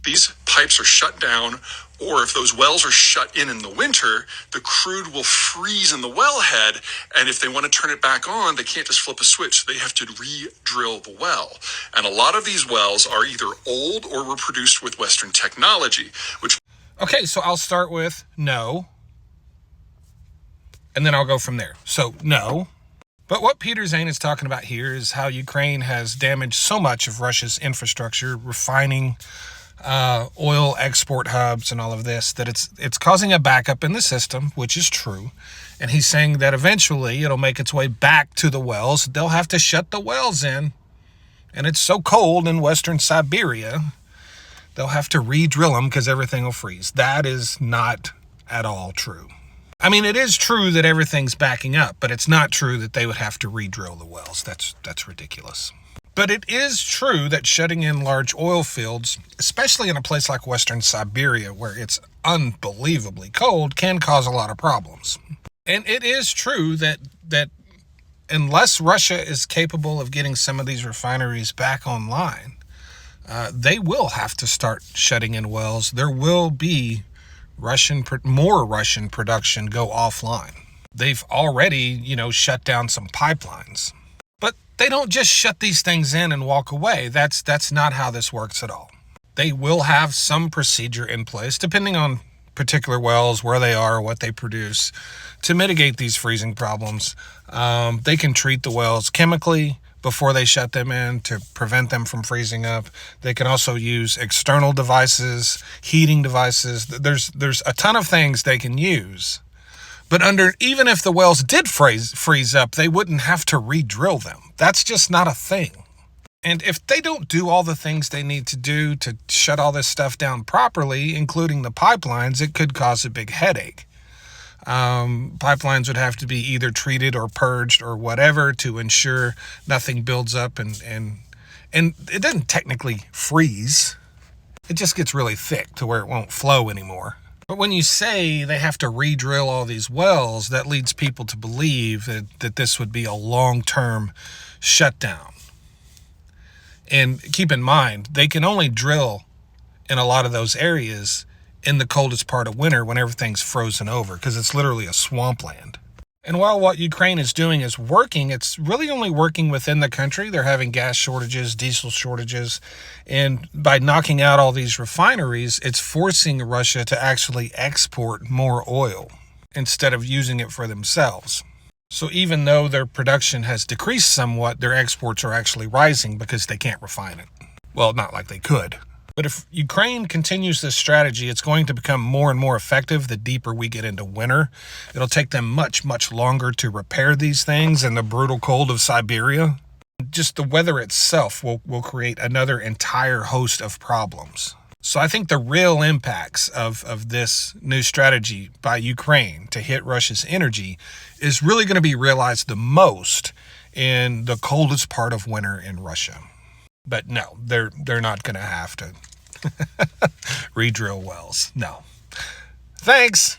these pipes are shut down, or if those wells are shut in the winter, the crude will freeze in the wellhead, and if they want to turn it back on, they can't just flip a switch. They have to re-drill the well. And a lot of these wells are either old or were produced with Western technology, which... Okay, so I'll start with no, and then I'll go from there. So, no. But what Peter Zane is talking about here is how Ukraine has damaged so much of Russia's infrastructure, refining, oil export hubs and all of this, that it's causing a backup in the system, which is true. And he's saying that eventually it'll make its way back to the wells. They'll have to shut the wells in. And it's so cold in Western Siberia, they'll have to re-drill them because everything will freeze. That is not at all true. I mean, it is true that everything's backing up, but it's not true that they would have to re-drill the wells. That's ridiculous. But it is true that shutting in large oil fields, especially in a place like Western Siberia, where it's unbelievably cold, can cause a lot of problems. And it is true that unless Russia is capable of getting some of these refineries back online, they will have to start shutting in wells. There will be more Russian production go offline. They've already, shut down some pipelines. But they don't just shut these things in and walk away. That's not how this works at all. They will have some procedure in place, depending on particular wells, where they are, what they produce, to mitigate these freezing problems. They can treat the wells chemically before they shut them in to prevent them from freezing up. They can also use external devices, heating devices. There's a ton of things they can use. But even if the wells did freeze up, they wouldn't have to re-drill them. That's just not a thing. And if they don't do all the things they need to do to shut all this stuff down properly, including the pipelines, it could cause a big headache. Pipelines would have to be either treated or purged or whatever to ensure nothing builds up and it doesn't technically freeze. It just gets really thick to where it won't flow anymore. But when you say they have to re-drill all these wells, that leads people to believe that this would be a long-term shutdown. And keep in mind, they can only drill in a lot of those areas in the coldest part of winter when everything's frozen over, because it's literally a swampland. And while what Ukraine is doing is working, it's really only working within the country. They're having gas shortages, diesel shortages, and by knocking out all these refineries, it's forcing Russia to actually export more oil instead of using it for themselves. So even though their production has decreased somewhat, their exports are actually rising because they can't refine it. Well, not like they could. But if Ukraine continues this strategy, it's going to become more and more effective the deeper we get into winter. It'll take them much, much longer to repair these things in the brutal cold of Siberia. Just the weather itself will create another entire host of problems. So I think the real impacts of this new strategy by Ukraine to hit Russia's energy is really going to be realized the most in the coldest part of winter in Russia. But no, they're not going to have to re-drill wells. No. Thanks.